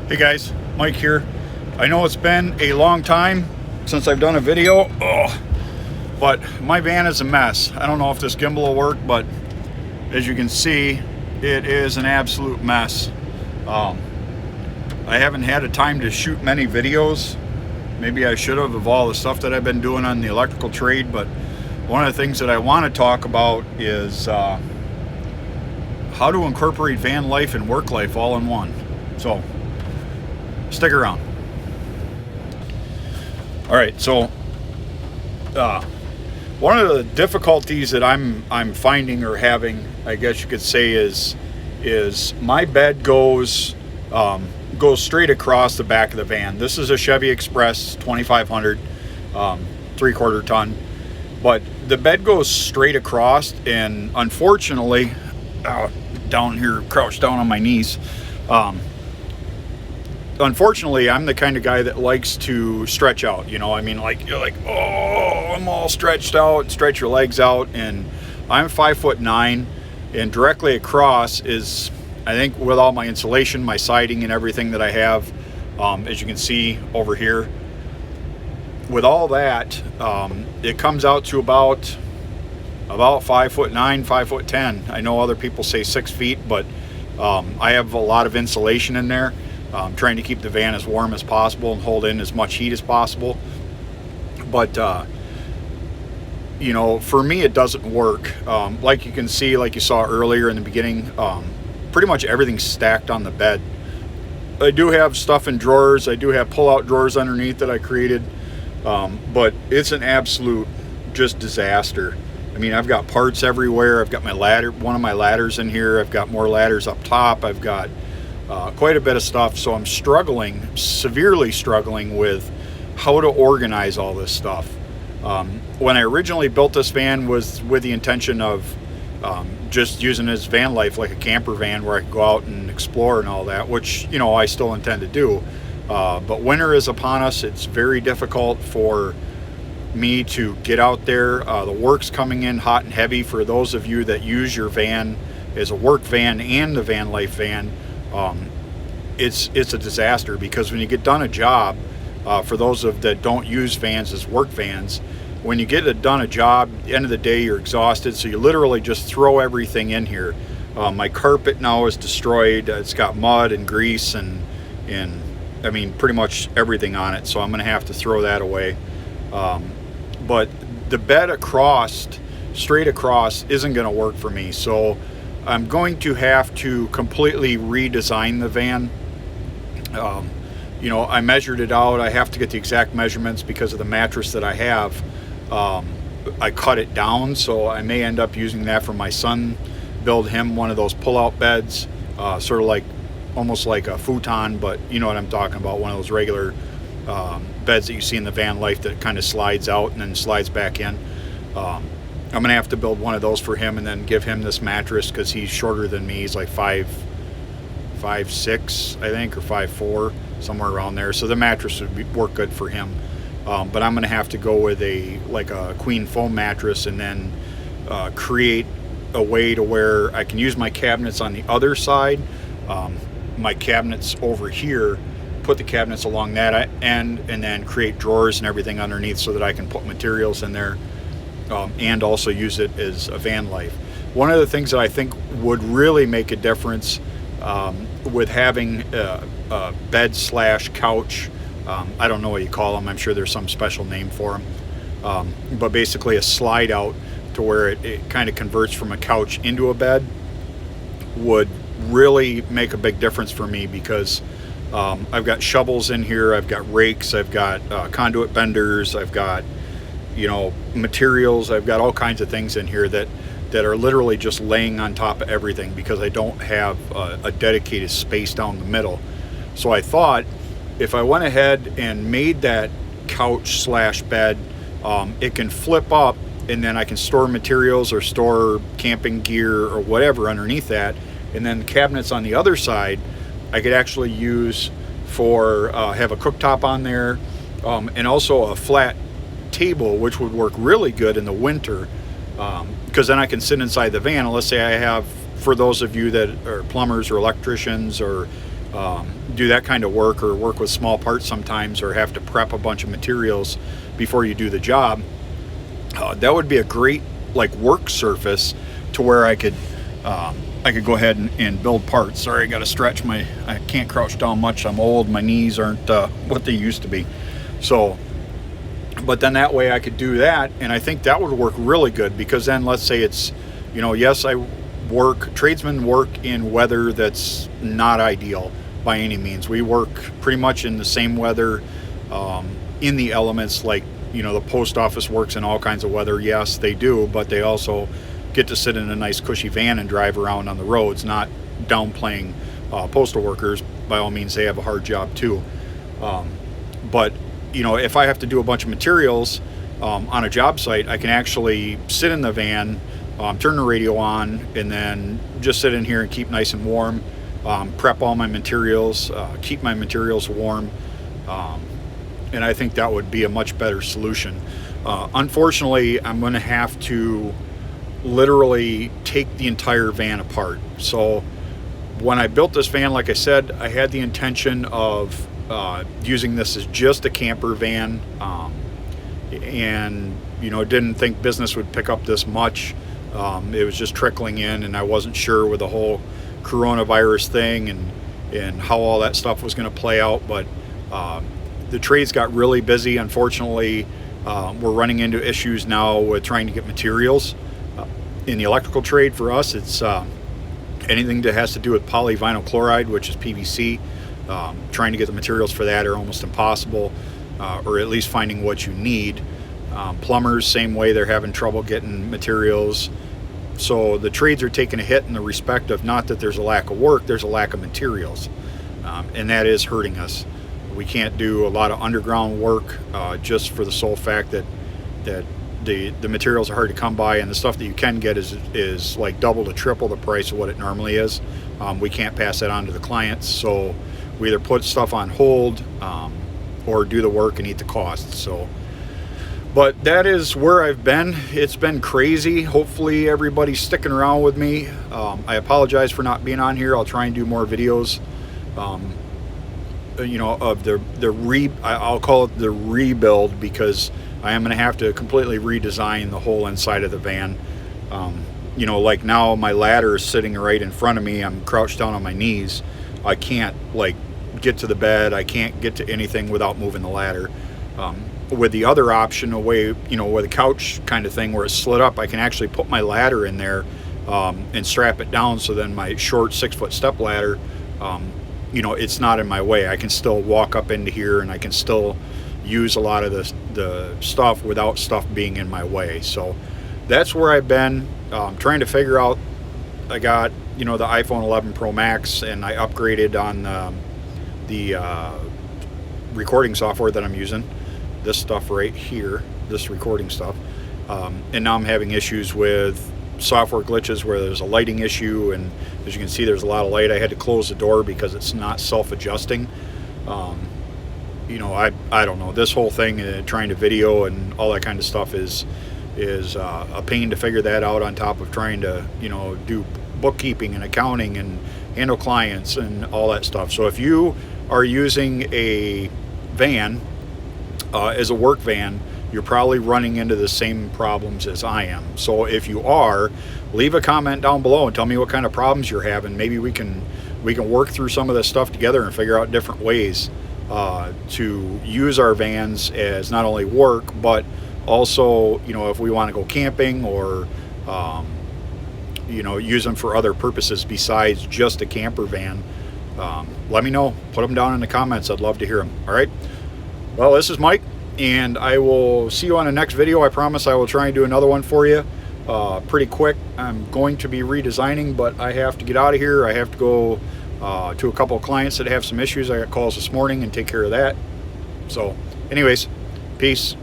Hey guys, Mike here. I know it's been a long time since I've done a video, but my van is a mess. I don't know if this gimbal will work, but as you can see, it is an absolute mess. I haven't had a time to shoot many videos. Maybe I should have, of all the stuff that I've been doing on the electrical trade, but one of the things that I want to talk about is how to incorporate van life and work life all in one. So stick around. All right, so one of the difficulties that I'm finding or having, I guess you could say, is my bed goes straight across the back of the van. This is a Chevy Express 2500, 3/4 ton, but the bed goes straight across, and unfortunately, down here, crouched down on my knees. Unfortunately, I'm the kind of guy that likes to stretch out, you know. I mean, like, you're like, oh, I'm all stretched out, stretch your legs out, and I'm 5'9", and directly across is, I think, with all my insulation, my siding, and everything that I have, as you can see over here, with all that, it comes out to about 5'9", 5'10". I know other people say 6 feet, but I have a lot of insulation in there. Trying to keep the van as warm as possible and hold in as much heat as possible. But, you know, for me, it doesn't work. Like you can see, like you saw earlier in the beginning, pretty much everything's stacked on the bed. I do have stuff in drawers. I do have pull-out drawers underneath that I created. But it's an absolute just disaster. I mean, I've got parts everywhere. I've got my ladder, one of my ladders in here. I've got more ladders up top. I've got quite a bit of stuff, so I'm severely struggling with how to organize all this stuff. When I originally built this van was with the intention of just using this van life like a camper van where I could go out and explore and all that, which, you know, I still intend to do. But winter is upon us. It's very difficult for me to get out there. The work's coming in hot and heavy for those of you that use your van as a work van and the van life van. It's a disaster, because when you get done a job, for those that don't use vans as work vans, when you get done a job, at the end of the day, you're exhausted, so you literally just throw everything in here. My carpet now is destroyed. It's got mud and grease and I mean, pretty much everything on it, so I'm going to have to throw that away. But the bed straight across, isn't going to work for me, so I'm going to have to completely redesign the van. You know, I measured it out. I have to get the exact measurements because of the mattress that I have. I cut it down, so I may end up using that for my son, build him one of those pull-out beds, sort of like, almost like a futon, but you know what I'm talking about, one of those regular beds that you see in the van life that kind of slides out and then slides back in. I'm gonna have to build one of those for him and then give him this mattress, because he's shorter than me. He's like 5'6", I think, or 5'4", somewhere around there. So the mattress would work good for him. But I'm gonna have to go with a queen foam mattress, and then create a way to where I can use my cabinets on the other side, my cabinets over here, put the cabinets along that end, and then create drawers and everything underneath so that I can put materials in there. And also use it as a van life. One of the things that I think would really make a difference with having a bed / couch, I don't know what you call them, I'm sure there's some special name for them, but basically a slide out to where it kind of converts from a couch into a bed, would really make a big difference for me, because I've got shovels in here, I've got rakes, I've got conduit benders, I've got, you know, materials, I've got all kinds of things in here that are literally just laying on top of everything, because I don't have a dedicated space down the middle. So I thought, if I went ahead and made that couch / bed, it can flip up, and then I can store materials or store camping gear or whatever underneath that, and then the cabinets on the other side I could actually use for have a cooktop on there, and also a flat table, which would work really good in the winter, because then I can sit inside the van. And let's say I have, for those of you that are plumbers or electricians or do that kind of work, or work with small parts sometimes, or have to prep a bunch of materials before you do the job, that would be a great like work surface to where I could go ahead and build parts. Sorry, I got to stretch I can't crouch down much. I'm old. My knees aren't what they used to be. So, but then that way I could do that, and I think that would work really good, because then let's say it's, yes, tradesmen work in weather that's not ideal by any means. We work pretty much in the same weather, in the elements, like, the post office works in all kinds of weather. Yes, they do, but they also get to sit in a nice cushy van and drive around on the roads. Not downplaying postal workers. By all means, they have a hard job too. But if I have to do a bunch of materials on a job site, I can actually sit in the van, turn the radio on, and then just sit in here and keep nice and warm, prep all my materials, keep my materials warm, and I think that would be a much better solution. Unfortunately, I'm going to have to literally take the entire van apart. So when I built this van, like I said, I had the intention of using this as just a camper van, and didn't think business would pick up this much. It was just trickling in, and I wasn't sure with the whole coronavirus thing and how all that stuff was going to play out. But the trades got really busy. Unfortunately, we're running into issues now with trying to get materials in the electrical trade. For us, it's anything that has to do with polyvinyl chloride, which is PVC. Trying to get the materials for that are almost impossible, or at least finding what you need. Plumbers, same way, they're having trouble getting materials. So the trades are taking a hit in the respect of, not that there's a lack of work, there's a lack of materials, and that is hurting us. We can't do a lot of underground work, just for the sole fact that the materials are hard to come by, and the stuff that you can get is like double to triple the price of what it normally is. We can't pass that on to the clients, so we either put stuff on hold, or do the work and eat the costs. So, but that is where I've been. It's been crazy. Hopefully everybody's sticking around with me. I apologize for not being on here. I'll try and do more videos, of I'll call it the rebuild, because I am going to have to completely redesign the whole inside of the van. Like now my ladder is sitting right in front of me. I'm crouched down on my knees. I can't get to the bed. I can't get to anything without moving the ladder. With the other option, with a couch kind of thing where it's slid up, I can actually put my ladder in there, and strap it down, so then my short 6-foot step ladder, it's not in my way. I can still walk up into here, and I can still use a lot of the stuff without stuff being in my way. So that's where I've been, trying to figure out. I got the iPhone 11 Pro Max, and I upgraded on the recording software that I'm using. This stuff right here, this recording stuff, and now I'm having issues with software glitches where there's a lighting issue, and as you can see, there's a lot of light. I had to close the door because it's not self-adjusting. I don't know, this whole thing, trying to video and all that kind of stuff is a pain to figure that out, on top of trying to do bookkeeping and accounting and handle clients and all that stuff. So if you are using a van as a work van, you're probably running into the same problems as I am. So if you are, leave a comment down below and tell me what kind of problems you're having. Maybe we can work through some of this stuff together and figure out different ways to use our vans as not only work, but also, if we want to go camping, or use them for other purposes besides just a camper van. Let me know. Put them down in the comments. I'd love to hear them. All right. Well, this is Mike, and I will see you on the next video. I promise I will try and do another one for you pretty quick. I'm going to be redesigning, but I have to get out of here. I have to go to a couple of clients that have some issues. I got calls this morning and take care of that. So anyways, peace.